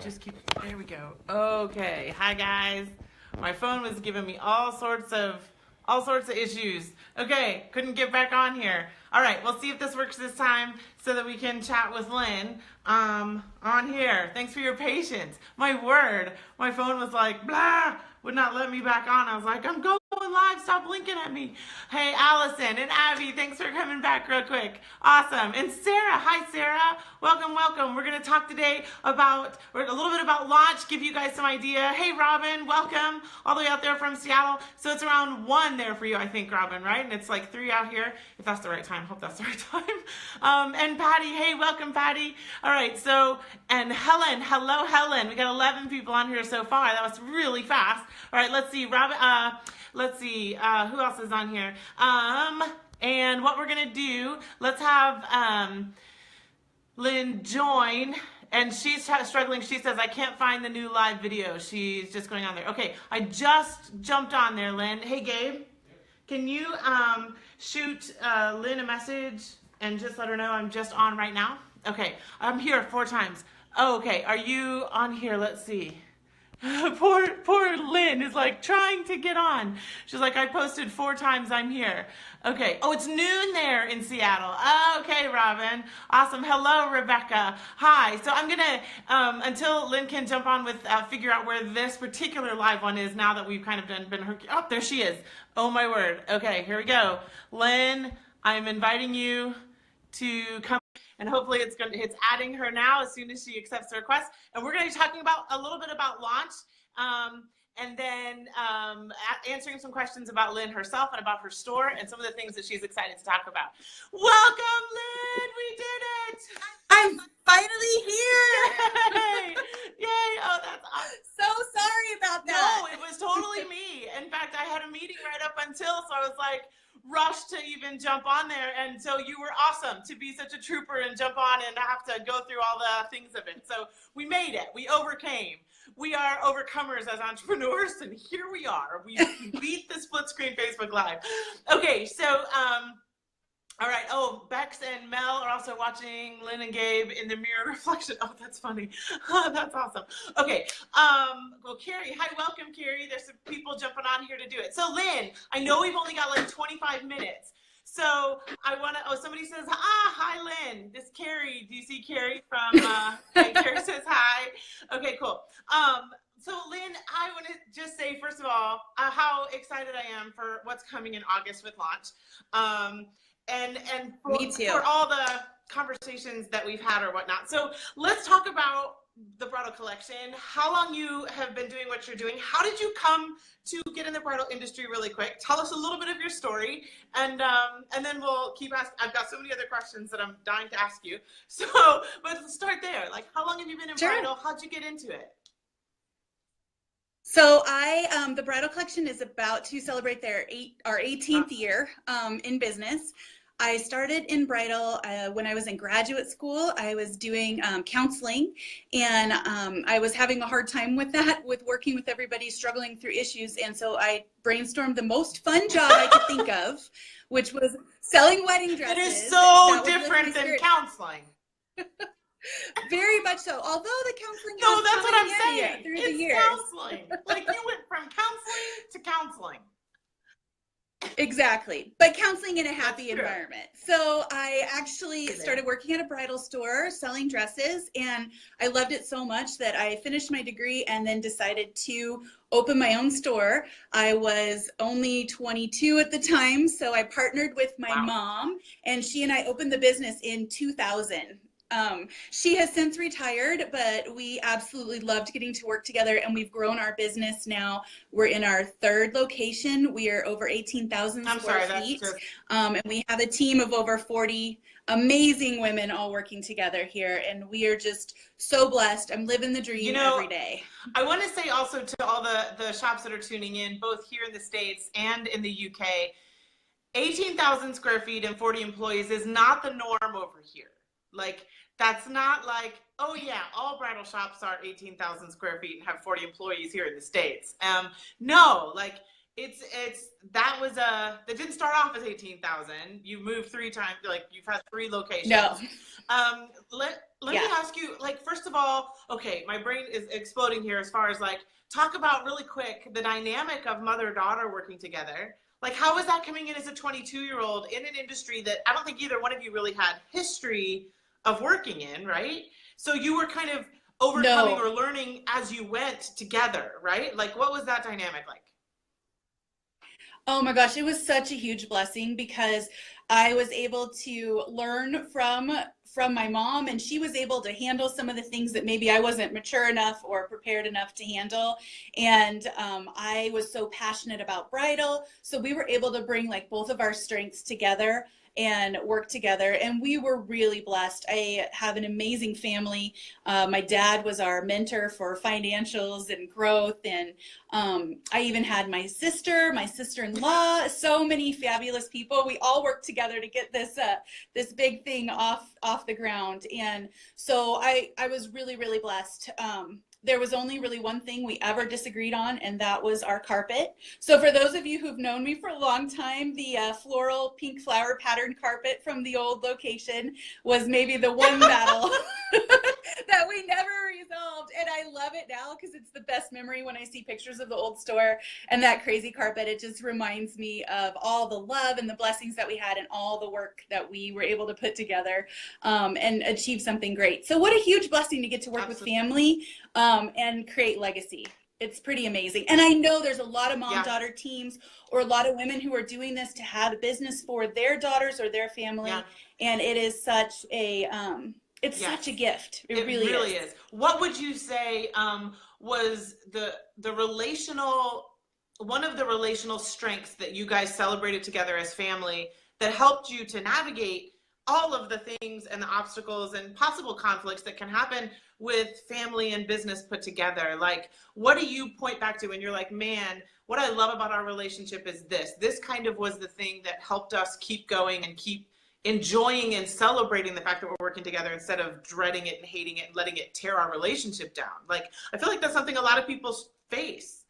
just keep, there we go. Okay, hi guys. My phone was giving me all sorts of issues. Okay, couldn't get back on here. All right, we'll see if this works this time so that we can chat with Lynn on here. Thanks for your patience. My word, my phone was like, blah, would not let me back on. I was like, I'm going live, stop blinking at me. Hey, Allison and Abby, thanks for coming back real quick. Awesome. And Sarah, hi Sarah. Welcome, welcome. We're going to talk today about, a little bit about launch, give you guys some idea. Hey, Robin, welcome all the way out there from Seattle. So it's around 1 there for you, I think, Robin, right? And it's like 3 out here, if that's the right time. Hope that's the right time. And Patty, hey, welcome, Patty. All right, so, and Helen, hello, Helen. We got 11 people on here so far. That was really fast. All right, let's see, Robin, let's see, who else is on here? And what we're gonna do, let's have Lynn join, and she's struggling. She says, I can't find the new live video. She's just going on there. Okay, I just jumped on there, Lynn. Hey, Gabe, can you shoot Lynn a message and just let her know I'm just on right now? Okay, I'm here 4 times. Oh, okay, are you on here? Let's see. Poor Lynn is like trying to get on. She's like, I posted 4 times, I'm here. Okay. Oh, it's noon there in Seattle. Okay, Robin. Awesome. Hello, Rebecca. Hi. So I'm gonna, until Lynn can jump on with, figure out where this particular live one is now that we've kind of been her. Oh, there she is. Oh my word. Okay, here we go. Lynn, I'm inviting you to come. And hopefully it's adding her now as soon as she accepts the request. And we're going to be talking about a little bit about launch, and then answering some questions about Lynn herself and about her store and some of the things that she's excited to talk about. Welcome, Lynn! We did it! I'm finally here! Yay! Yay! Oh, that's awesome. So sorry about that. No, it was totally me. In fact, I had a meeting right up until, so I was like, rushed to even jump on there, and so you were awesome to be such a trooper and jump on and have to go through all the things of it. So we made it. We overcame. We are overcomers as entrepreneurs, and here we are. We beat the split screen Facebook Live. Okay, so all right. Oh, Bex and Mel are also watching Lynn and Gabe in the mirror reflection. Oh, that's funny. Oh, that's awesome. Okay. Well, Carrie, hi, welcome, Carrie. There's some people jumping on here to do it. So, Lynn, I know we've only got like 25 minutes. So I want to, oh, somebody says, hi, Lynn. This Carrie. Do you see Carrie from, okay, Carrie says hi. Okay, cool. So, Lynn, I want to just say, first of all, how excited I am for what's coming in August with launch. And for all the conversations that we've had or whatnot. So let's talk about the bridal collection, how long you have been doing what you're doing. How did you come to get in the bridal industry really quick? Tell us a little bit of your story, and then we'll keep asking. I've got so many other questions that I'm dying to ask you. So, but let's start there. Like, how long have you been in bridal? How'd you get into it? So the bridal collection is about to celebrate our 18th year in business. I started in bridal when I was in graduate school. I was doing counseling, and I was having a hard time with that, with working with everybody struggling through issues. And so I brainstormed the most fun job I could think of, which was selling wedding dresses. It is so different than counseling. Very much so. Although the counseling, no, that's what I'm saying. Through it's the years. Counseling. Like, you went from counseling to counseling. Exactly, but counseling in a happy environment. So I actually started working at a bridal store selling dresses, and I loved it so much that I finished my degree and then decided to open my own store. I was only 22 at the time, so I partnered with my mom, and she and I opened the business in 2000. She has since retired, but we absolutely loved getting to work together, and we've grown our business now. We're in our 3rd location. We are over 18,000 square feet. And we have a team of over 40 amazing women all working together here, and we are just so blessed. I'm living the dream every day. I want to say also to all the shops that are tuning in, both here in the States and in the UK, 18,000 square feet and 40 employees is not the norm over here. Like, that's not like, oh yeah, all bridal shops are 18,000 square feet and have 40 employees here in the States. No, like that didn't start off as 18,000. You moved 3 times, like you've had 3 locations. No. let me ask you, like, first of all, okay, my brain is exploding here as far as like, talk about really quick the dynamic of mother-daughter working together. Like, how was that coming in as a 22-year-old in an industry that I don't think either one of you really had history of working in, right? So you were kind of overcoming or learning as you went together, right? Like, what was that dynamic like? Oh my gosh, it was such a huge blessing because I was able to learn from my mom, and she was able to handle some of the things that maybe I wasn't mature enough or prepared enough to handle. And I was so passionate about bridal, so we were able to bring like both of our strengths together and work together, and we were really blessed. I have an amazing family. My dad was our mentor for financials and growth, and I even had my sister-in-law, so many fabulous people. We all worked together to get this big thing off the ground, and so I was really, really blessed. There was only really one thing we ever disagreed on, and that was our carpet. So for those of you who've known me for a long time, the floral pink flower pattern carpet from the old location was maybe the one battle that we never resolved. And I love it now because it's the best memory when I see pictures of the old store and that crazy carpet. It just reminds me of all the love and the blessings that we had and all the work that we were able to put together and achieve something great. So what a huge blessing to get to work with family and create legacy. It's pretty amazing. And I know there's a lot of mom-daughter teams or a lot of women who are doing this to have a business for their daughters or their family. And it is such a, it's such a gift. It really is. What would you say was the relational, one of the relational strengths that you guys celebrated together as family that helped you to navigate all of the things and the obstacles and possible conflicts that can happen with family and business put together? Like, what do you point back to when you're like, man, what I love about our relationship is this kind of was the thing that helped us keep going and keep enjoying and celebrating the fact that we're working together instead of dreading it and hating it and letting it tear our relationship down? Like, I feel like that's something a lot of people face.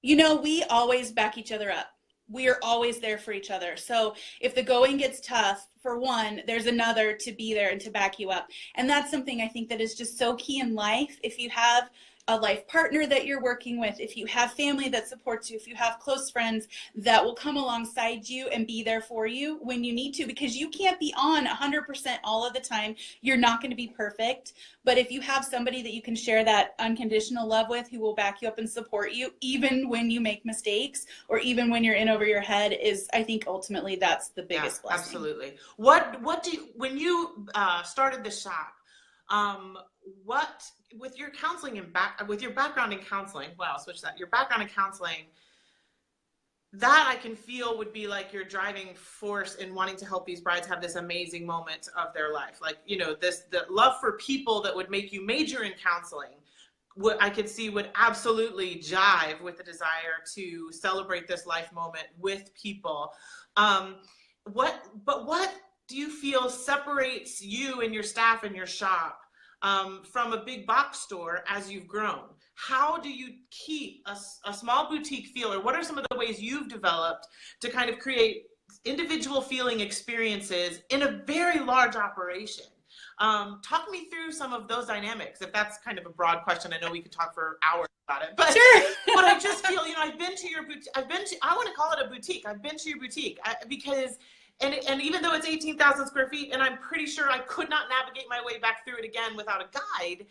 You know, we always back each other up. We are always there for each other. So if the going gets tough, for one, there's another to be there and to back you up. And that's something I think that is just so key in life. If you have a life partner that you're working with, if you have family that supports you, if you have close friends that will come alongside you and be there for you when you need to, because you can't be on 100% all of the time. You're not going to be perfect. But if you have somebody that you can share that unconditional love with, who will back you up and support you, even when you make mistakes or even when you're in over your head, is, I think, ultimately that's the biggest blessing. Absolutely. What do you, when you started the shop, what, with your counseling and with your background in counseling, wow, switch that, your background in counseling, that I can feel would be like your driving force in wanting to help these brides have this amazing moment of their life. Like, you know, the love for people that would make you major in counseling, what I could see would absolutely jive with the desire to celebrate this life moment with people. What do you feel separates you and your staff and your shop from a big box store as you've grown? How do you keep a small boutique feel, or what are some of the ways you've developed to kind of create individual feeling experiences in a very large operation? Talk me through some of those dynamics. If that's kind of a broad question, I know we could talk for hours about it, but sure. But I just feel, you know, I've been to your boutique. I want to call it a boutique. I've been to your boutique because. And even though it's 18,000 square feet, and I'm pretty sure I could not navigate my way back through it again without a guide,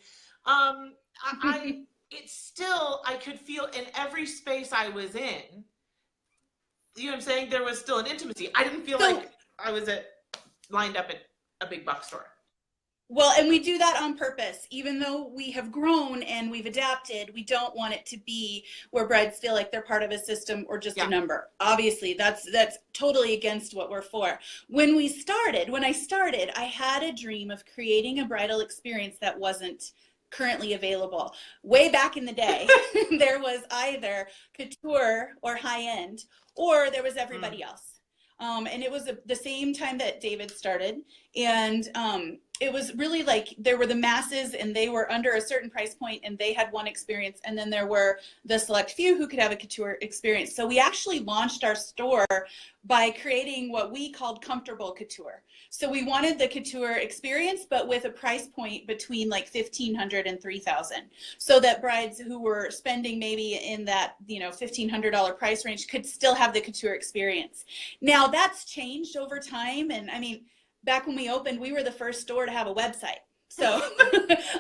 it's still, I could feel in every space I was in, you know what I'm saying? There was still an intimacy. I didn't feel like I was lined up at a big box store. Well, and we do that on purpose. Even though we have grown and we've adapted, we don't want it to be where brides feel like they're part of a system or just a number. Obviously, that's totally against what we're for. When I started, I had a dream of creating a bridal experience that wasn't currently available. Way back in the day, there was either couture or high-end, or there was everybody else. And it was the same time that David started. And it was really like there were the masses and they were under a certain price point and they had one experience, and then there were the select few who could have a couture experience. So we actually launched our store by creating what we called comfortable couture. So we wanted the couture experience, but with a price point between like 1,500 and 3,000, so that brides who were spending maybe in that, you know, $1,500 price range could still have the couture experience. Now that's changed over time, and I mean, back when we opened, we were the first store to have a website. So,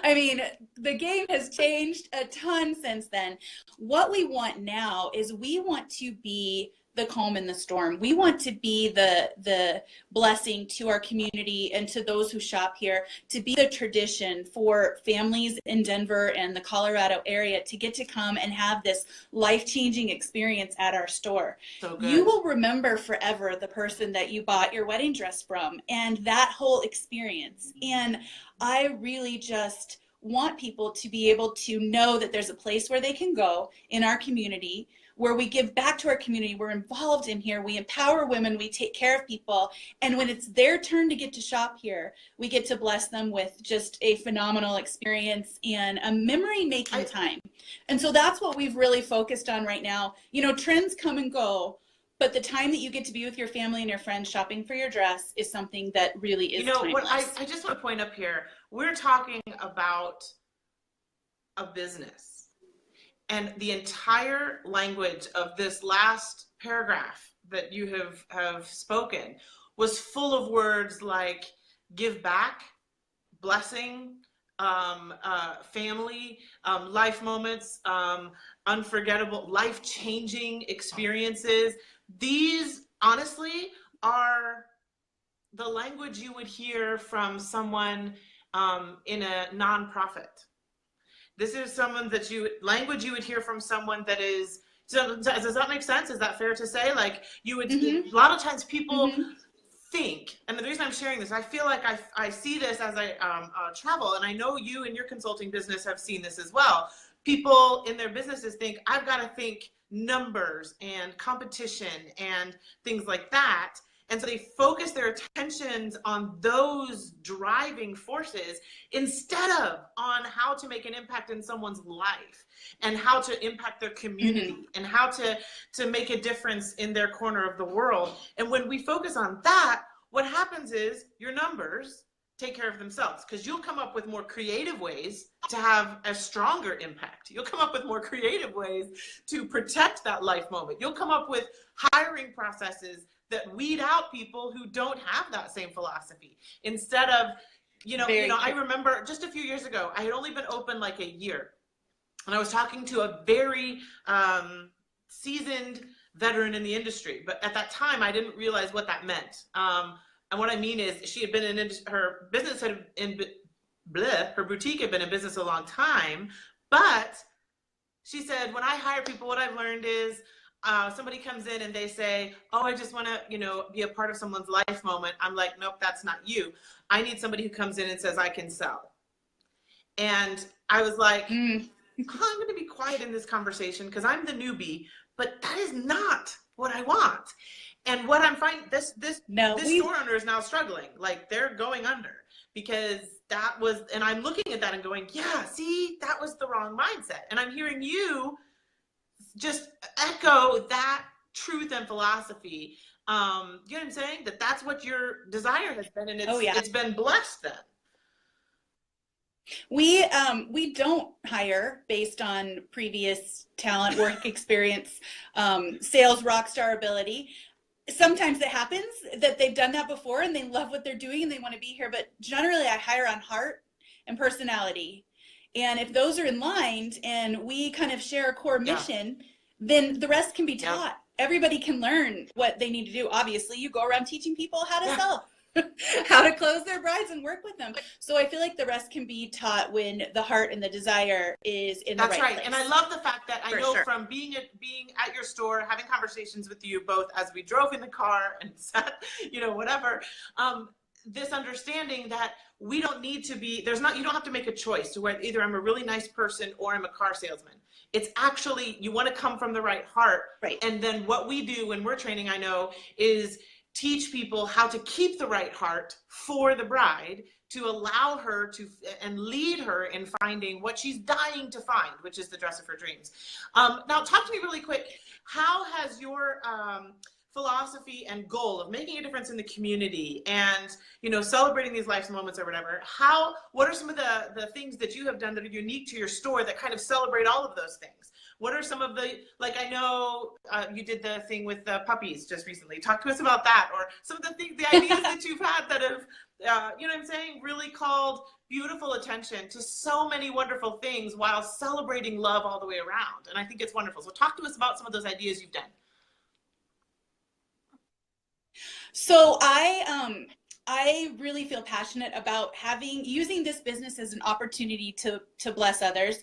I mean, the game has changed a ton since then. What we want now is we want to be the calm in the storm. We want to be the blessing to our community and to those who shop here, to be the tradition for families in Denver and the Colorado area to get to come and have this life-changing experience at our store. So good. You will remember forever the person that you bought your wedding dress from and that whole experience. And I really just want people to be able to know that there's a place where they can go in our community, where we give back to our community, we're involved in here, we empower women, we take care of people, and when it's their turn to get to shop here, we get to bless them with just a phenomenal experience and a memory-making time. And so that's what we've really focused on right now. You know, trends come and go, but the time that you get to be with your family and your friends shopping for your dress is something that really is timeless. What I just want to point up here, we're talking about a business. And the entire language of this last paragraph that you have spoken was full of words like give back, blessing, family, life moments, unforgettable, life-changing experiences. These, honestly, are the language you would hear from someone in a nonprofit. This is someone that language you would hear from someone that is, does that make sense? Is that fair to say? Like you would, a lot of times people think, and the reason I'm sharing this, I feel like I see this as I travel, and I know you and your consulting business have seen this as well. People in their businesses think, I've got to think numbers and competition and things like that. And so they focus their attentions on those driving forces instead of on how to make an impact in someone's life and how to impact their community and how to make a difference in their corner of the world. And when we focus on that, what happens is your numbers take care of themselves, because you'll come up with more creative ways to have a stronger impact. You'll come up with more creative ways to protect that life moment. You'll come up with hiring processes that weed out people who don't have that same philosophy. Instead of, I remember just a few years ago, I had only been open like a year, and I was talking to a very seasoned veteran in the industry. But at that time, I didn't realize what that meant. And what I mean is, she had been in her business her boutique had been in business a long time. But she said, when I hire people, what I've learned is, somebody comes in and they say, oh, I just want to, be a part of someone's life moment. I'm like, nope, that's not you. I need somebody who comes in and says, I can sell. And I was like, I'm going to be quiet in this conversation because I'm the newbie, but that is not what I want. And what I'm finding, this store owner is now struggling. Like, they're going under because that was, and I'm looking at that and going, yeah, see, that was the wrong mindset. And I'm hearing you just echo that truth and philosophy. You know what I'm saying? That's what your desire has been, and it's been blessed then. We don't hire based on previous talent, work experience, sales rock star ability. Sometimes it happens that they've done that before and they love what they're doing and they want to be here, but generally I hire on heart and personality. And if those are in line and we kind of share a core mission, then the rest can be taught. Everybody can learn what they need to do. Obviously, you go around teaching people how to sell, how to close their brides and work with them. So I feel like the rest can be taught when the heart and the desire is in the right place. That's right. And I love the fact that I know from being at your store, having conversations with you both as we drove in the car and sat, whatever, this understanding that we don't need to be, you don't have to make a choice to where either I'm a really nice person or I'm a car salesman. It's actually, you want to come from the right heart. Right. And then what we do when we're training, I know, is teach people how to keep the right heart for the bride to allow her to and lead her in finding what she's dying to find, which is the dress of her dreams. Now, talk to me really quick. How has your philosophy and goal of making a difference in the community and, you know, celebrating these life's moments or whatever, what are some of the things that you have done that are unique to your store that kind of celebrate all of those things? What are some of the, like, I know you did the thing with the puppies just recently. Talk to us about that, or some of the things, the ideas that you've had that have, you know what I'm saying, really called beautiful attention to so many wonderful things while celebrating love all the way around. And I think it's wonderful. So talk to us about some of those ideas you've done. So I really feel passionate about using this business as an opportunity to bless others,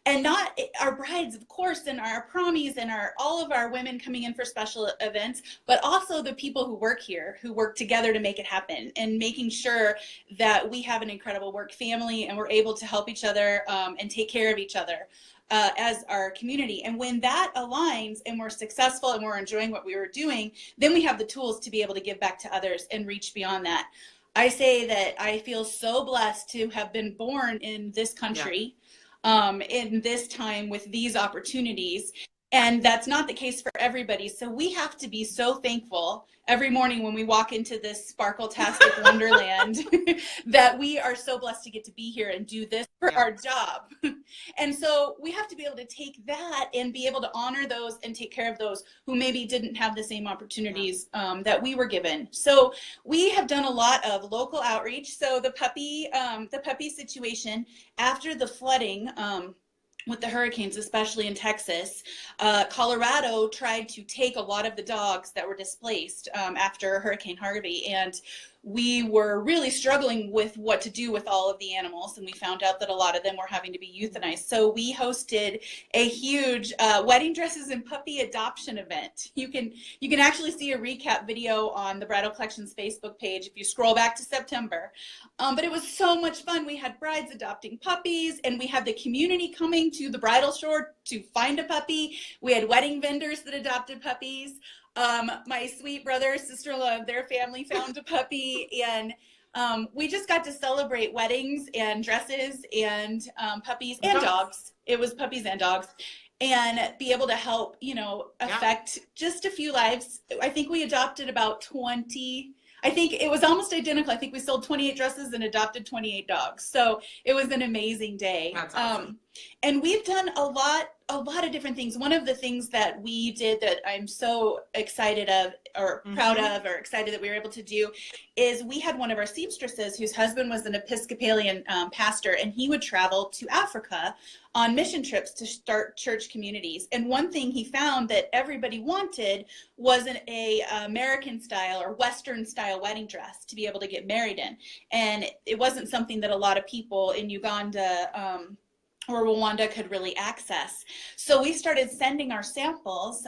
and not our brides, of course, and our promies and all of our women coming in for special events, but also the people who work here, who work together to make it happen, and making sure that we have an incredible work family and we're able to help each other and take care of each other as our community. And when that aligns and we're successful and we're enjoying what we were doing, then we have the tools to be able to give back to others and reach beyond that. I say that I feel so blessed to have been born in this country, in this time with these opportunities. And that's not the case for everybody. So we have to be so thankful every morning when we walk into this sparkle-tastic wonderland that we are so blessed to get to be here and do this for our job. And so we have to be able to take that and be able to honor those and take care of those who maybe didn't have the same opportunities that we were given. So we have done a lot of local outreach. So the puppy situation after the flooding, with the hurricanes, especially in Texas, Colorado tried to take a lot of the dogs that were displaced after Hurricane Harvey, and we were really struggling with what to do with all of the animals, and we found out that a lot of them were having to be euthanized. So we hosted a huge wedding dresses and puppy adoption event. You can actually see a recap video on the Bridal Collections Facebook page if you scroll back to September. But it was so much fun. We had brides adopting puppies, and we had the community coming to the bridal store to find a puppy. We had wedding vendors that adopted puppies. My sweet brother, sister-in-law, their family found a puppy, and we just got to celebrate weddings and dresses and puppies and dogs. It was puppies and dogs, and be able to help, you know, affect just a few lives. I think we adopted about 20. I think it was almost identical. I think we sold 28 dresses and adopted 28 dogs. So it was an amazing day. That's awesome. And we've done a lot of different things. One of the things that we did that I'm so excited of, or proud of, or excited that we were able to do, is we had one of our seamstresses whose husband was an Episcopalian pastor, and he would travel to Africa on mission trips to start church communities. And one thing he found that everybody wanted was an American style or Western style wedding dress to be able to get married in. And it wasn't something that a lot of people in Uganda or Rwanda could really access. So we started sending our samples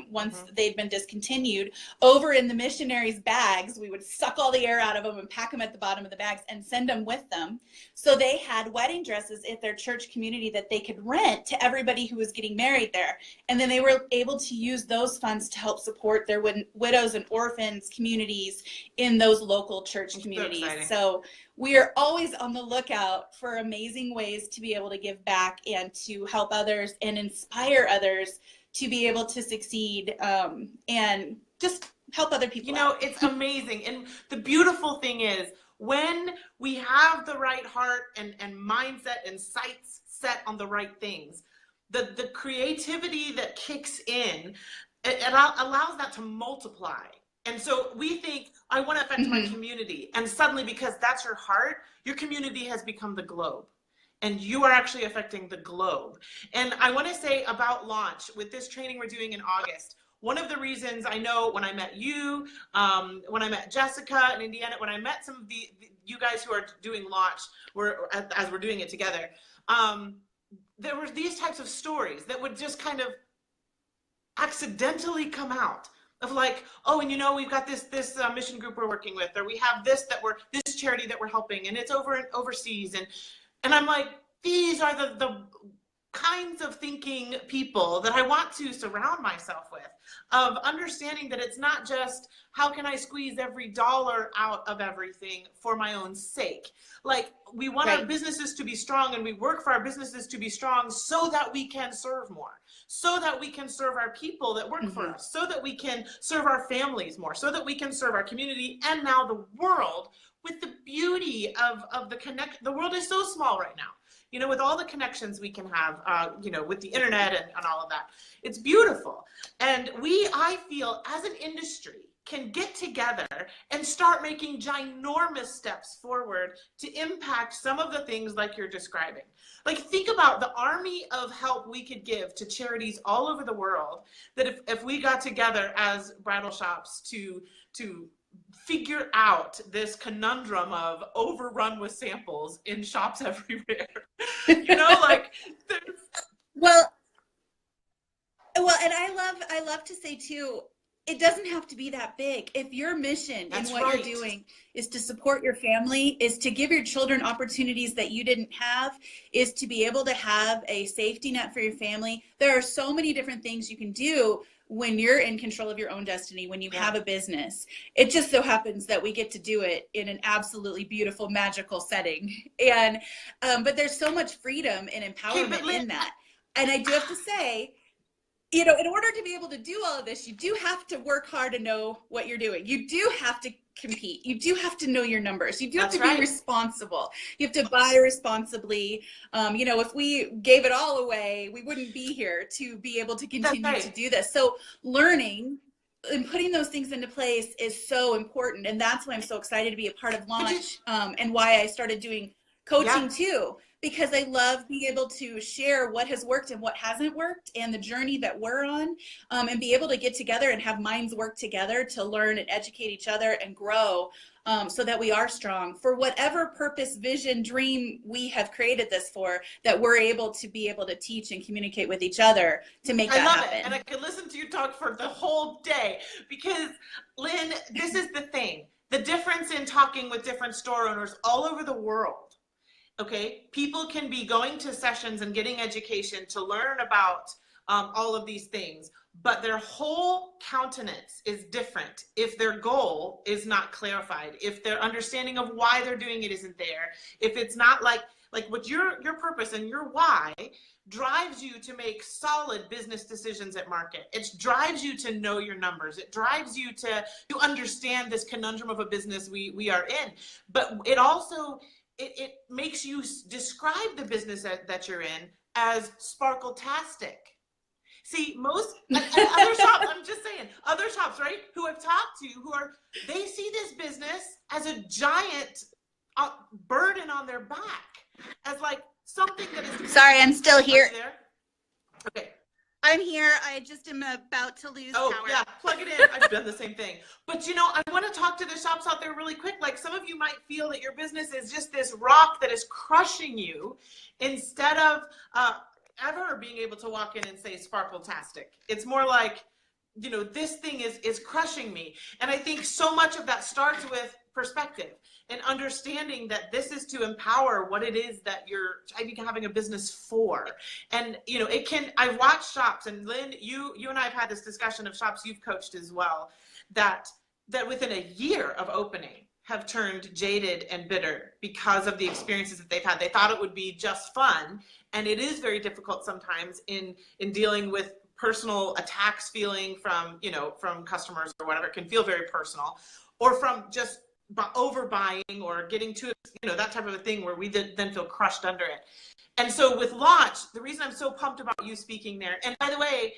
once they'd been discontinued over in the missionaries' bags. We would suck all the air out of them and pack them at the bottom of the bags and send them with them. So they had wedding dresses at their church community that they could rent to everybody who was getting married there. And then they were able to use those funds to help support their widows and orphans communities in those local church communities. So we are always on the lookout for amazing ways to be able to give back and to help others and inspire others to be able to succeed and just help other people. You know, it's amazing. And the beautiful thing is when we have the right heart and mindset and sights set on the right things, the creativity that kicks in, it allows that to multiply. And so we think, I want to affect my community. And suddenly, because that's your heart, your community has become the globe. And you are actually affecting the globe. And I want to say about launch, with this training we're doing in August, one of the reasons I know when I met you, when I met Jessica in Indiana, when I met some of you guys who are doing launch, as we're doing it together, there were these types of stories that would just kind of accidentally come out. Of like, oh, and you know, we've got this mission group we're working with, or we have this charity that we're helping, and it's overseas, and I'm like, these are the kind kinds of thinking people that I want to surround myself with, of understanding that it's not just how can I squeeze every dollar out of everything for my own sake. Like, we want our businesses to be strong, and we work for our businesses to be strong so that we can serve more, so that we can serve our people that work for us, so that we can serve our families more, so that we can serve our community and now the world with the beauty of the world is so small right now. You know, with all the connections we can have, you know, with the internet and all of that, it's beautiful. And I feel, as an industry, can get together and start making ginormous steps forward to impact some of the things like you're describing. Like, think about the army of help we could give to charities all over the world, that if we got together as bridal shops to figure out this conundrum of overrun with samples in shops everywhere. You know, like, well, and I love to say too, it doesn't have to be that big. If your mission in what you're doing is to support your family, is to give your children opportunities that you didn't have, is to be able to have a safety net for your family, there are so many different things you can do when you're in control of your own destiny, when you have a business. It just so happens that we get to do it in an absolutely beautiful, magical setting. And but there's so much freedom and empowerment in that. And I do have to say, you know, in order to be able to do all of this, you do have to work hard and know what you're doing. You do have to compete. You do have to know your numbers. You do have to be responsible. You have to buy responsibly. You know, if we gave it all away, we wouldn't be here to be able to continue to do this. So learning and putting those things into place is so important. And that's why I'm so excited to be a part of Launch, and why I started doing coaching too. Because I love being able to share what has worked and what hasn't worked, and the journey that we're on, and be able to get together and have minds work together to learn and educate each other and grow, so that we are strong for whatever purpose, vision, dream we have created this for, that we're able to teach and communicate with each other to make that happen. I love it. And I could listen to you talk for the whole day, because, Lynn, this is the thing. The difference in talking with different store owners all over the world. Okay, people can be going to sessions and getting education to learn about all of these things, but their whole countenance is different if their goal is not clarified, if their understanding of why they're doing it isn't there, if it's not like what your purpose and your why drives you to make solid business decisions at market. It drives you to know your numbers. It drives you to understand this conundrum of a business we are in, but it also it makes you describe the business that you're in as sparkle-tastic. See, most other shops, I'm just saying, other shops, right, who I've talked to, they see this business as a giant burden on their back, as like something that is... Sorry, I'm still here. There? Okay. I'm here. I just am about to lose power. Oh, yeah, plug it in. I've done the same thing. But, you know, I want to talk to the shops out there really quick. Like, some of you might feel that your business is just this rock that is crushing you, instead of ever being able to walk in and say sparkle-tastic. It's more like, you know, this thing is crushing me. And I think so much of that starts with perspective and understanding that this is to empower what it is that you're having a business for. And, you know, I've watched shops, and Lynn, you and I have had this discussion of shops you've coached as well, that within a year of opening have turned jaded and bitter because of the experiences that they've had. They thought it would be just fun, and it is very difficult sometimes in dealing with personal attacks feeling from customers or whatever. It can feel very personal, or from just overbuying or getting too, that type of a thing where we then feel crushed under it. And so with Launch, the reason I'm so pumped about you speaking there, and by the way,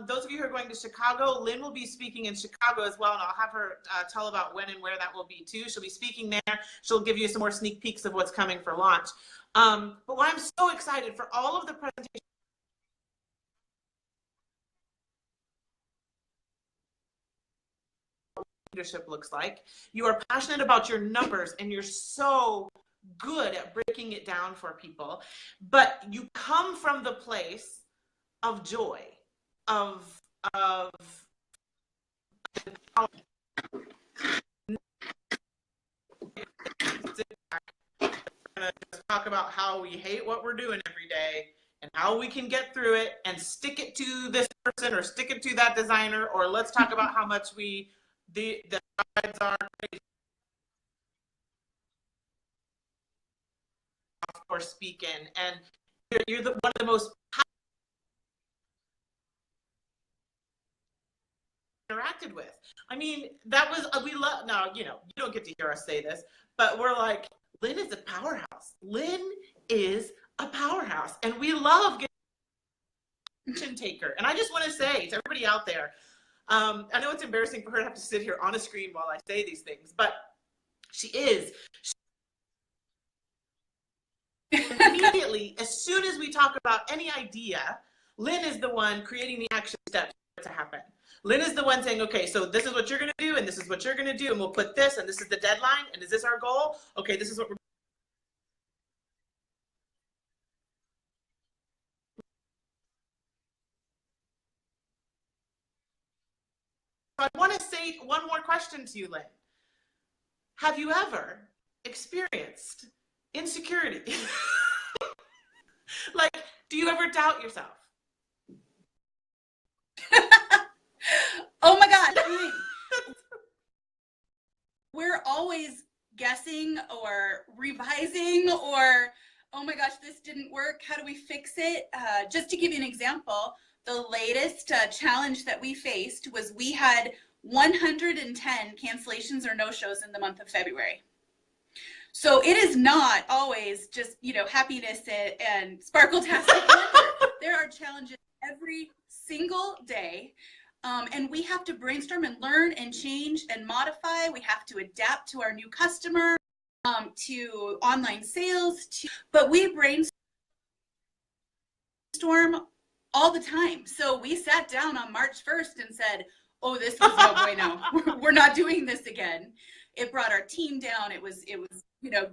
those of you who are going to Chicago, Lynn will be speaking in Chicago as well, and I'll have her tell about when and where that will be too. She'll be speaking there. She'll give you some more sneak peeks of what's coming for Launch. But why I'm so excited for all of the presentations leadership looks like. You are passionate about your numbers, and you're so good at breaking it down for people, but you come from the place of joy, of talk about how we hate what we're doing every day and how we can get through it and stick it to this person or stick it to that designer, or let's talk about how much the brides are or speaking, and you're one of the most interacted with. I mean, that was, we love, now, you don't get to hear us say this, but we're like, Lynn is a powerhouse. Lynn is a powerhouse, and we love getting attention taker. And I just want to say to everybody out there, I know it's embarrassing for her to have to sit here on a screen while I say these things, but she is. Immediately, as soon as we talk about any idea, Lynn is the one creating the action steps to happen. Lynn is the one saying, okay, so this is what you're going to do, and this is what you're going to do, and we'll put this, and this is the deadline, and is this our goal? Okay, this is what we're So I want to say one more question to you, Lynn. Have you ever experienced insecurity? Like, do you ever doubt yourself? Oh my God. We're always guessing or revising or, oh my gosh, this didn't work. How do we fix it? Just to give you an example, the latest challenge that we faced was we had 110 cancellations or no-shows in the month of February. So it is not always just, happiness and sparkle-tastic. There are challenges every single day. And we have to brainstorm and learn and change and modify. We have to adapt to our new customer, to online sales, but we brainstorm all the time. So we sat down on March 1st and said, oh, this was no bueno. We're not doing this again. It brought our team down. It was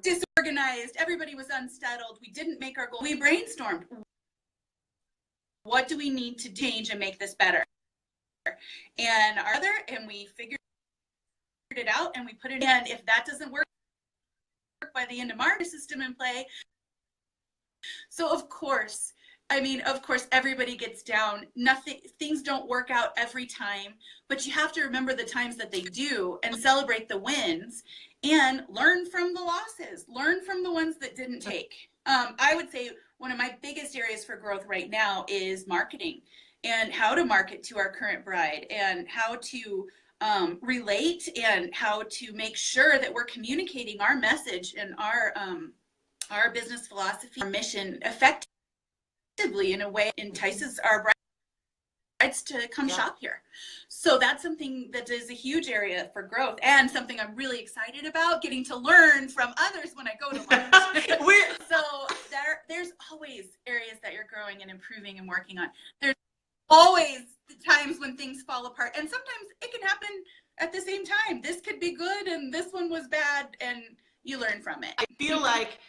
disorganized. Everybody was unsettled. We didn't make our goal. We brainstormed. What do we need to change and make this better? And we figured it out and we put it in. And if that doesn't work by the end of March, system in play. So of course, everybody gets down. Things don't work out every time, but you have to remember the times that they do and celebrate the wins and learn from the losses, learn from the ones that didn't take. I would say one of my biggest areas for growth right now is marketing and how to market to our current bride and how to relate and how to make sure that we're communicating our message and our business philosophy, our mission effectively in a way that entices our brides to come shop here. So that's something that is a huge area for growth and something I'm really excited about, getting to learn from others when I go to lunch. So there's always areas that you're growing and improving and working on. There's always times when things fall apart, and sometimes it can happen at the same time. This could be good and this one was bad, and you learn from it. I feel like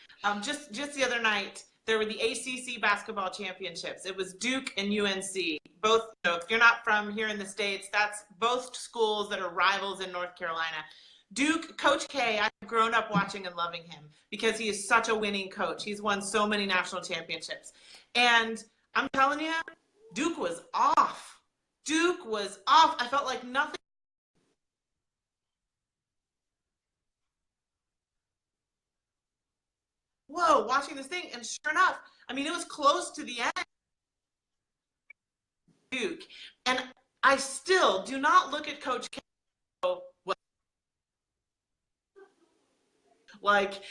just the other night there were the ACC basketball championships. It was Duke and UNC. Both, if you're not from here in the States, that's both schools that are rivals in North Carolina. Duke, Coach K, I've grown up watching and loving him because he is such a winning coach. He's won so many national championships. And I'm telling you, Duke was off. Duke was off. I felt like nothing. Whoa, watching this thing. And sure enough, it was close to the end. Duke. And I still do not look at Coach K. Like,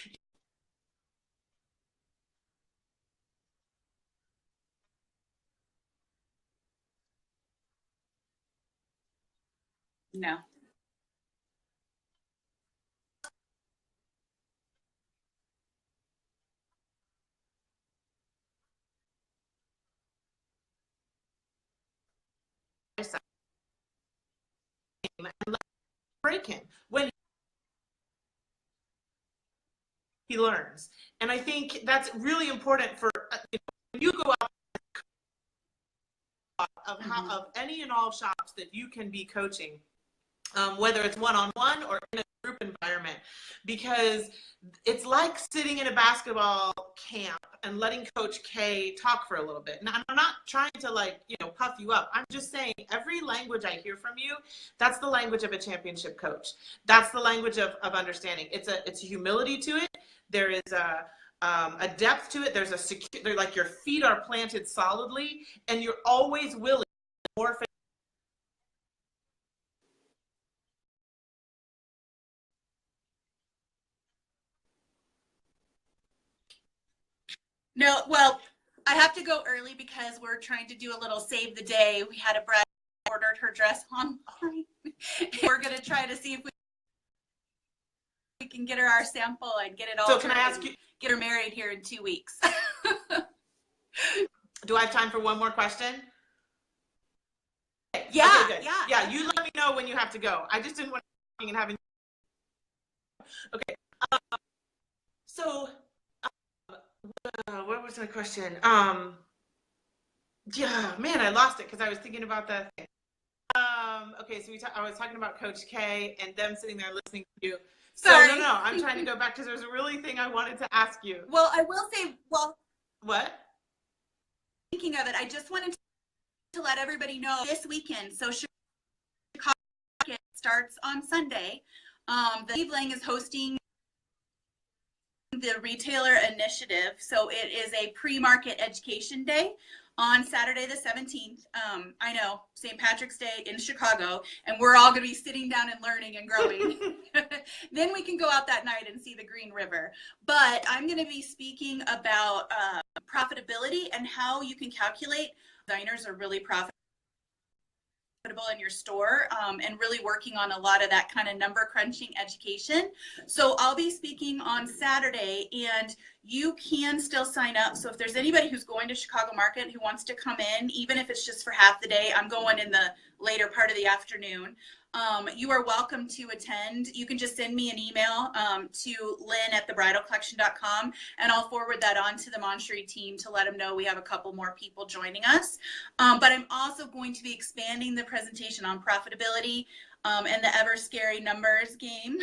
No. and break him when he learns. And I think that's really important for when you go out of any and all shops that you can be coaching, whether it's one-on-one or in a group environment, because it's like sitting in a basketball camp and letting Coach K talk for a little bit. And I'm not trying to, like, you know, puff you up. I'm just saying every language I hear from you, that's the language of a championship coach. That's the language of understanding. It's a humility to it. There is a depth to it. There's a secure, like your feet are planted solidly, and you're always willing more. No, well, I have to go early because we're trying to do a little save the day. We had a bride ordered her dress online. We're going to try to see if we can get her our sample and get it all. So can I ask you, get her married here in 2 weeks? do I have time for one more question? Yeah, okay, yeah. You let me know when you have to go. I just didn't want to and having. Okay. So, what was my question? Yeah, man, I lost it because I was thinking about that thing. Okay, so I was talking about Coach K and them sitting there listening to you. Sorry. So, no, I'm trying to go back because there's a really thing I wanted to ask you. Well, I will say, what? Thinking of it, I just wanted to let everybody know this weekend. So Chicago starts on Sunday. The Steve Lang is hosting the Retailer Initiative. So it is a pre-market education day on Saturday the 17th. I know, St. Patrick's Day in Chicago, and we're all going to be sitting down and learning and growing. Then we can go out that night and see the Green River. But I'm going to be speaking about profitability and how you can calculate. Designers are really profitable in your store, and really working on a lot of that kind of number crunching education. So I'll be speaking on Saturday, and you can still sign up. So if there's anybody who's going to Chicago Market who wants to come in, even if it's just for half the day, I'm going in the later part of the afternoon. You are welcome to attend. You can just send me an email to lynn@thebridalcollection.com, and I'll forward that on to the Moncherie team to let them know we have a couple more people joining us. But I'm also going to be expanding the presentation on profitability and the ever scary numbers game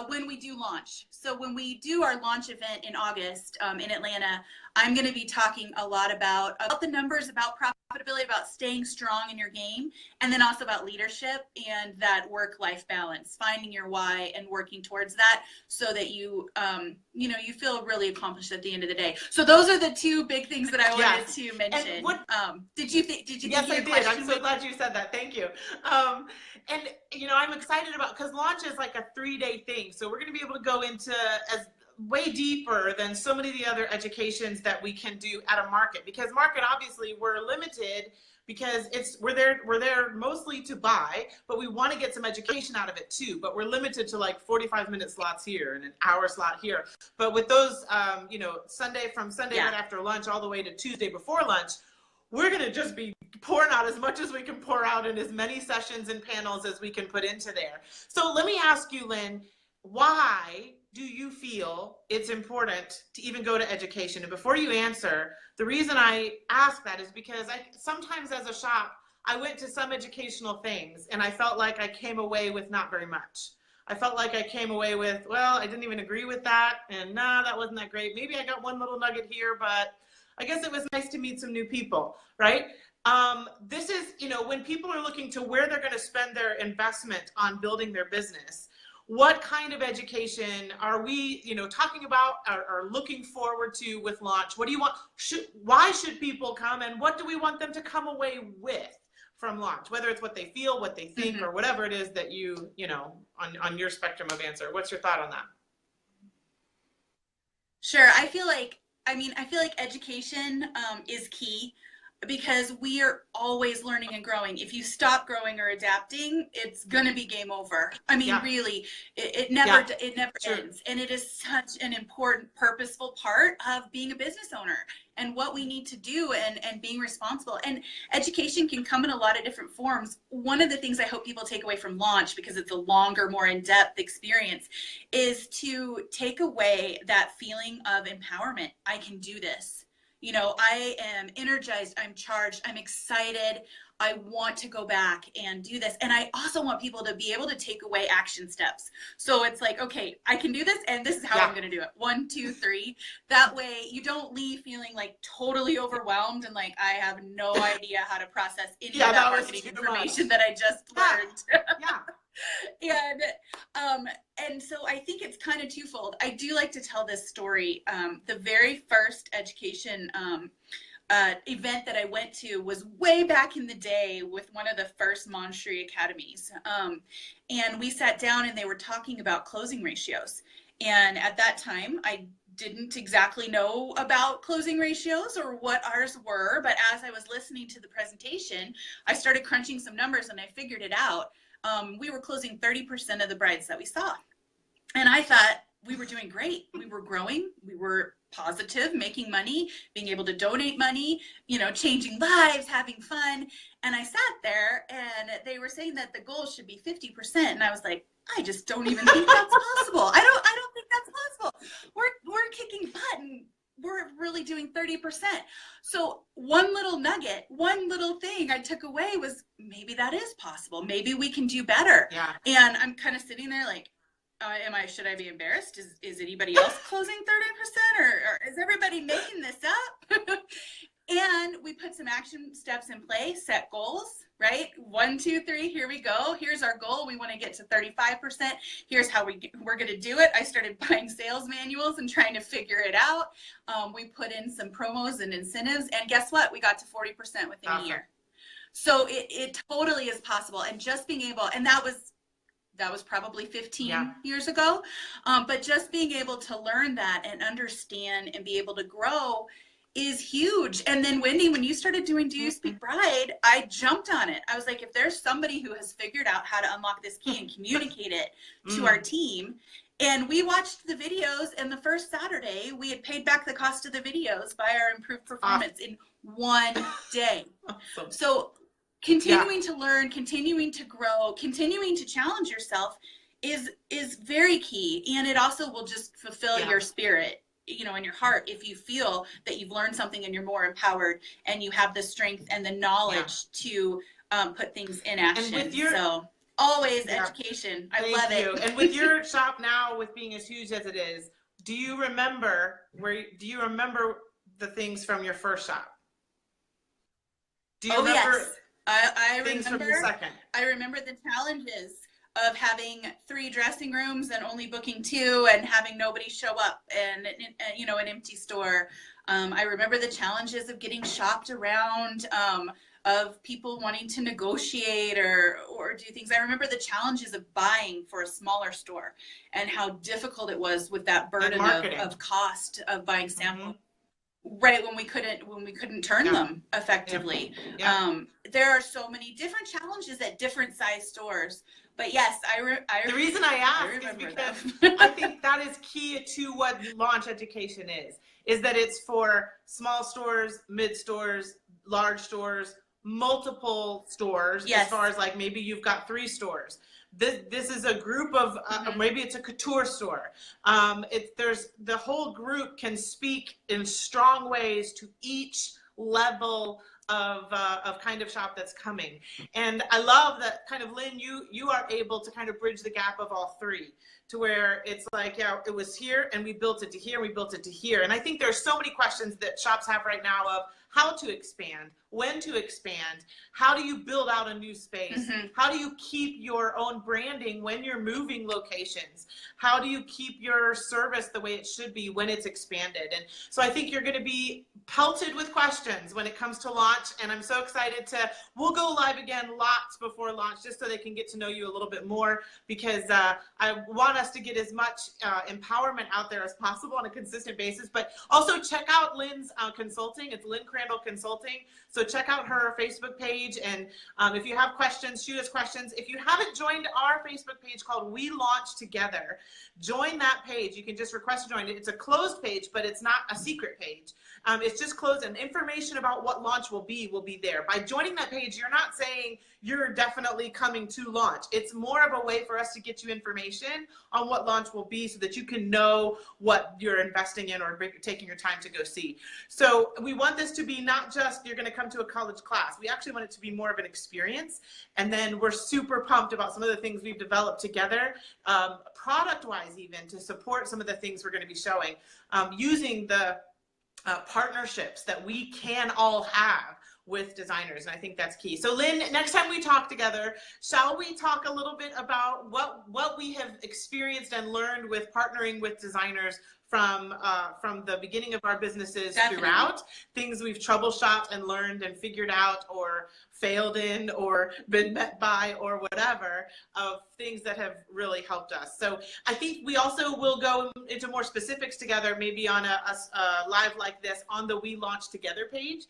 when we do launch. So when we do our launch event in August in Atlanta, I'm going to be talking a lot about the numbers, about profitability, about staying strong in your game, and then also about leadership and that work-life balance, finding your why and working towards that so that you, you feel really accomplished at the end of the day. So those are the two big things that I wanted to mention. Did you think? Yes, I did. I'm so glad you said that. Thank you. And I'm excited about, because launch is like a 3-day thing, so we're going to be able to go into as way deeper than so many of the other educations that we can do at a market. Because market, obviously, we're limited because we're there mostly to buy, but we want to get some education out of it too. But we're limited to like 45-minute slots here and an hour slot here. But with those, Sunday right after lunch all the way to Tuesday before lunch, we're going to just be pouring out as much as we can pour out in as many sessions and panels as we can put into there. So let me ask you, Lynn, why do you feel it's important to even go to education? And before you answer, the reason I ask that is because sometimes as a shop, I went to some educational things and I felt like I came away with not very much. I felt like I came away with, well, I didn't even agree with that, and nah, that wasn't that great. Maybe I got one little nugget here, but I guess it was nice to meet some new people, right? This is, when people are looking to where they're going to spend their investment on building their business, what kind of education are we, talking about or looking forward to with launch? What do you want? Why should people come, and what do we want them to come away with from launch? Whether it's what they feel, what they think, mm-hmm. or whatever it is that on your spectrum of answer. What's your thought on that? Sure. I feel like education is key, because we are always learning and growing. If you stop growing or adapting, it's going to be game over. I mean, really, it never ends. And it is such an important, purposeful part of being a business owner and what we need to do and being responsible. And education can come in a lot of different forms. One of the things I hope people take away from launch, because it's a longer, more in-depth experience, is to take away that feeling of empowerment. I can do this. I am energized, I'm charged, I'm excited. I want to go back and do this. And I also want people to be able to take away action steps. So it's like, okay, I can do this, and this is how I'm going to do it. 1, 2, 3. That way you don't leave feeling like totally overwhelmed and like I have no idea how to process any of that marketing information that I just learned. And so I think it's kind of twofold. I do like to tell this story. The very first education event that I went to was way back in the day with one of the first Monastery Academies. And we sat down and they were talking about closing ratios. And at that time, I didn't exactly know about closing ratios or what ours were. But as I was listening to the presentation, I started crunching some numbers and I figured it out. We were closing 30% of the brides that we saw. And I thought we were doing great. We were growing. We were positive, making money, being able to donate money, you know, changing lives, having fun. And I sat there and they were saying that the goal should be 50%. And I was like, I just don't even think that's possible. I don't think that's possible. We're kicking butt and we're really doing 30%. So one little nugget, one little thing I took away was maybe that is possible. Maybe we can do better. Yeah. And I'm kind of sitting there like, should I be embarrassed? Is anybody else closing 30% or is everybody making this up? And we put some action steps in place, set goals, right? 1, 2, 3, here we go. Here's our goal. We want to get to 35%. Here's how we're going to do it. I started buying sales manuals and trying to figure it out. We put in some promos and incentives, and guess what? We got to 40% within a year. So it totally is possible. And just being able, and that was probably 15 years ago. But just being able to learn that and understand and be able to grow is huge. And then Wendy, when you started doing Do You Speak Bride, I jumped on it. I was like, if there's somebody who has figured out how to unlock this key and communicate it to our team. And we watched the videos, and the first Saturday, we had paid back the cost of the videos by our improved performance in 1 day. So continuing to learn, continuing to grow, continuing to challenge yourself is very key. And it also will just fulfill your spirit, you know, in your heart, if you feel that you've learned something and you're more empowered and you have the strength and the knowledge to put things in action. And with your, so always education. I love it. And with your shop now, with being as huge as it is, do you remember the things from your first shop? Do you remember? Yes. I remember the challenges of having 3 dressing rooms and only booking 2 and having nobody show up and, you know, an empty store. I remember the challenges of getting shopped around, of people wanting to negotiate or do things. I remember the challenges of buying for a smaller store and how difficult it was with that burden of cost of buying samples. Right, when we couldn't turn them effectively. There are so many different challenges at different size stores. But yes, the reason I ask is because I think that is key to what launch education is that it's for small stores, mid stores, large stores, multiple stores, as far as like maybe you've got 3 stores. This is a group of maybe it's a couture store. There's the whole group can speak in strong ways to each level of kind of shop that's coming. And I love that kind of, Lynn, you are able to kind of bridge the gap of all 3 to where it's like, it was here and we built it to here, we built it to here. And I think there's so many questions that shops have right now of how to expand, when to expand, how do you build out a new space, how do you keep your own branding when you're moving locations, how do you keep your service the way it should be when it's expanded. And so I think you're going to be pelted with questions when it comes to launch, and I'm so excited we'll go live again lots before launch just so they can get to know you a little bit more, because I want us to get as much empowerment out there as possible on a consistent basis. But also check out Lynn's consulting. It's Lynn Crandall Consulting. So check out her Facebook page, and if you have questions, shoot us questions. If you haven't joined our Facebook page called We Launch Together, join that page. You can just request to join it. It's a closed page, but it's not a secret page. It's just closed, and information about what launch will will be there. By joining that page, you're not saying you're definitely coming to launch. It's more of a way for us to get you information on what launch will be so that you can know what you're investing in or taking your time to go see. So we want this to be not just you're going to come to a college class. We actually want it to be more of an experience. And then we're super pumped about some of the things we've developed together, product-wise even, to support some of the things we're going to be showing, using the partnerships that we can all have with designers. And I think that's key. So Lynn, next time we talk together, shall we talk a little bit about what we have experienced and learned with partnering with designers from the beginning of our businesses throughout, things we've troubleshot and learned and figured out or failed in or been met by or whatever, of things that have really helped us. So I think we also will go into more specifics together, maybe on a live like this on the We Launch Together page,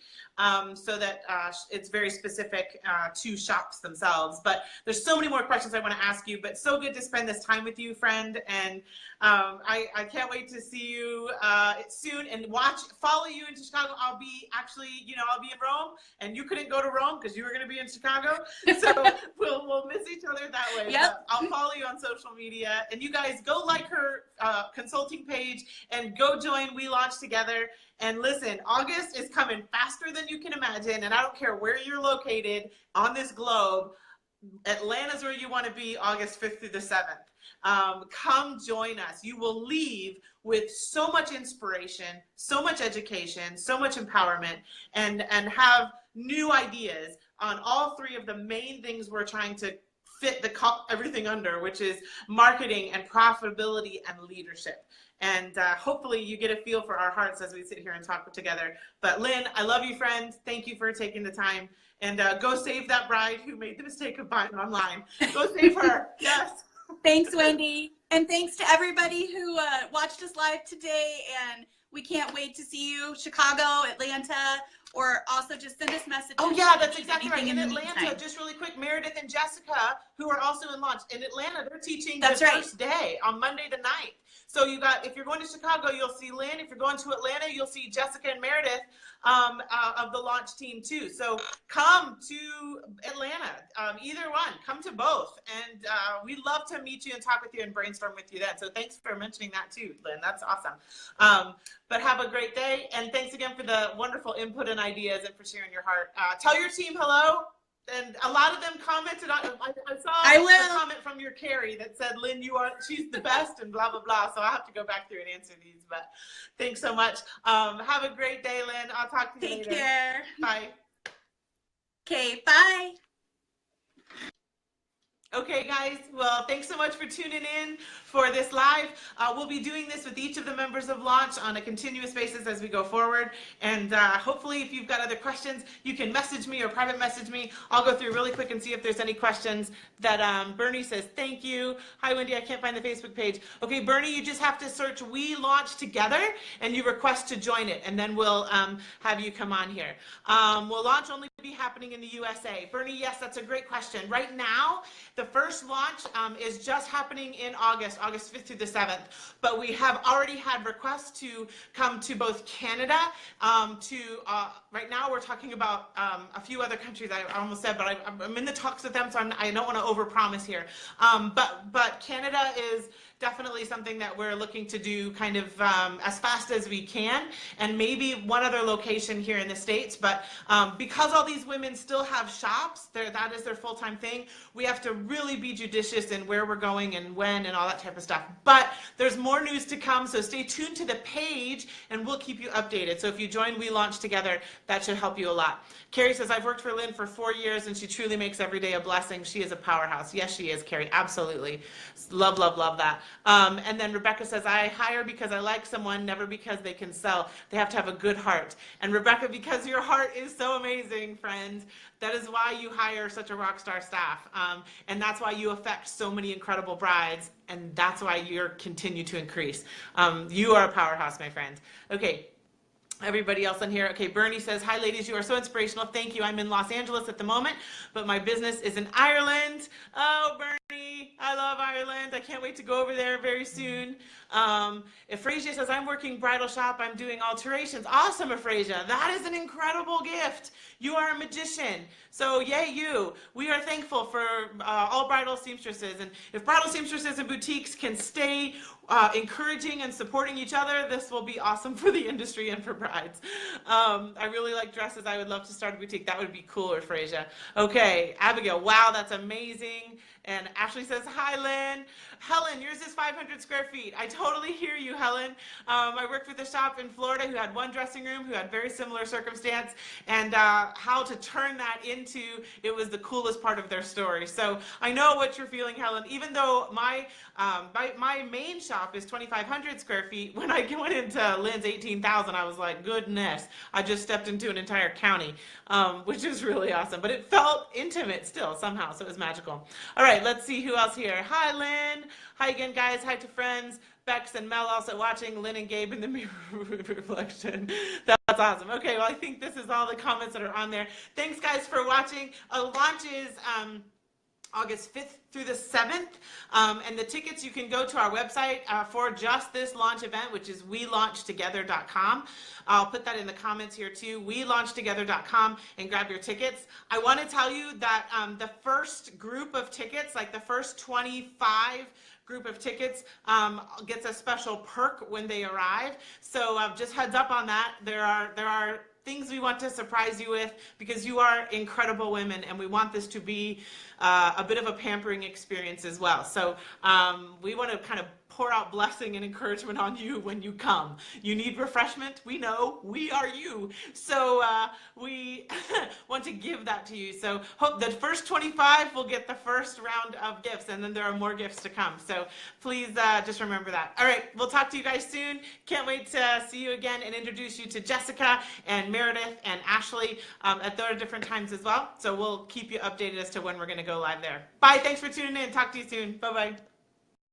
so that it's very specific to shops themselves. But there's so many more questions I want to ask you, but so good to spend this time with you, friend. And I can't wait to see you soon and follow you into Chicago. I'll be I'll be in Rome, and you couldn't go to Rome because you were going to be in Chicago. So we'll miss each other that way. Yep. I'll follow you on social media, and you guys go like her consulting page and go join We Launch Together. And listen, August is coming faster than you can imagine, and I don't care where you're located on this globe. Atlanta's where you want to be August 5th through the 7th. Come join us. You will leave with so much inspiration, so much education, so much empowerment, and have new ideas on all three of the main things we're trying to fit everything under, which is marketing and profitability and leadership. And hopefully you get a feel for our hearts as we sit here and talk together. But Lynn, I love you, friend. Thank you for taking the time. And go save that bride who made the mistake of buying online. Go save her. Yes. Thanks, Wendy. And thanks to everybody who watched us live today. And we can't wait to see you, Chicago, Atlanta, or also just send us messages. Oh yeah, that's exactly right. In Atlanta, just really quick, Meredith and Jessica, who are also in launch. In Atlanta, they're teaching the first day on Monday the 9th. So if you're going to Chicago, you'll see Lynn. If you're going to Atlanta, you'll see Jessica and Meredith of the launch team too. So come to Atlanta, either one, come to both. And we'd love to meet you and talk with you and brainstorm with you then. So thanks for mentioning that too, Lynn. That's awesome. But have a great day. And thanks again for the wonderful input and ideas and for sharing your heart. Tell your team hello. And a lot of them commented on, I saw a comment from your Carrie that said, Lynn, she's the best and blah, blah, blah. So I have to go back through and answer these, but thanks so much. Have a great day, Lynn. I'll talk to you later. Take care. Bye. Okay, bye. Okay, guys. Well, thanks so much for tuning in for this live. We'll be doing this with each of the members of Launch on a continuous basis as we go forward. And hopefully, if you've got other questions, you can message me or private message me. I'll go through really quick and see if there's any questions that Bernie says, thank you. Hi, Wendy. I can't find the Facebook page. Okay, Bernie, you just have to search We Launch Together and you request to join it. And then we'll have you come on here. Will launch only be happening in the USA? Bernie, yes, that's a great question. Right now, the first launch is just happening in August 5th through the 7th, but we have already had requests to come to both Canada, right now we're talking about a few other countries, I almost said, but I'm in the talks with them, so I don't want to overpromise here. But Canada is definitely something that we're looking to do kind of as fast as we can, and maybe one other location here in the States. But because all these women still have shops, that is their full-time thing, we have to really be judicious in where we're going and when and all that type of stuff. But there's more news to come, so stay tuned to the page and we'll keep you updated. So if you join We Launch Together, that should help you a lot. Carrie says, I've worked for Lynn for 4 years and she truly makes every day a blessing. She is a powerhouse. Yes, she is, Carrie. Absolutely. Love, love, love that. And then Rebecca says, I hire because I like someone, never because they can sell. They have to have a good heart. And Rebecca, because your heart is so amazing, friend, that is why you hire such a rock star staff. And that's why you affect so many incredible brides. And that's why you continue to increase. You are a powerhouse, my friend. Okay. Everybody else on here. Okay, Bernie says, hi ladies, you are so inspirational. Thank you. I'm in Los Angeles at the moment, but my business is in Ireland. Oh, Bernie, I love Ireland. I can't wait to go over there very soon. Ephrasia says, I'm working bridal shop. I'm doing alterations. Awesome, Ephrasia. That is an incredible gift. You are a magician. So yay you. We are thankful for all bridal seamstresses. And if bridal seamstresses and boutiques can stay encouraging and supporting each other, this will be awesome for the industry and for brides. I really like dresses. I would love to start a boutique. That would be cool, Ephrasia. Okay, Abigail, wow, that's amazing. And Ashley says, hi, Lynn. Helen, yours is 500 square feet. I totally hear you, Helen. I worked with a shop in Florida who had one dressing room, who had very similar circumstance, and how to turn that into, it was the coolest part of their story. So I know what you're feeling, Helen. Even though my main shop is 2,500 square feet, when I went into Lynn's 18,000, I was like, goodness, I just stepped into an entire county, which is really awesome. But it felt intimate still somehow, so it was magical. All right, let's see who else here. Hi, Lynn. Hi again, guys. Hi to friends. Bex and Mel also watching. Lynn and Gabe in the mirror reflection. That's awesome. Okay, well, I think this is all the comments that are on there. Thanks, guys, for watching. Launch is August 5th through the 7th, and the tickets, you can go to our website for just this launch event, which is welaunchtogether.com. I'll put that in the comments here too, welaunchtogether.com, and grab your tickets. I want to tell you that the first group of tickets, like the first 25 group of tickets, gets a special perk when they arrive. So just heads up on that. There are things we want to surprise you with, because you are incredible women, and we want this to be a bit of a pampering experience as well. So we want to kind of pour out blessing and encouragement on you when you come. You need refreshment. We know. We are you. So we want to give that to you. So hope the first 25 will get the first round of gifts, and then there are more gifts to come. So please just remember that. All right, we'll talk to you guys soon. Can't wait to see you again and introduce you to Jessica and Meredith and Ashley at their different times as well. So we'll keep you updated as to when we're going to go live there. Bye. Thanks for tuning in. Talk to you soon. Bye-bye.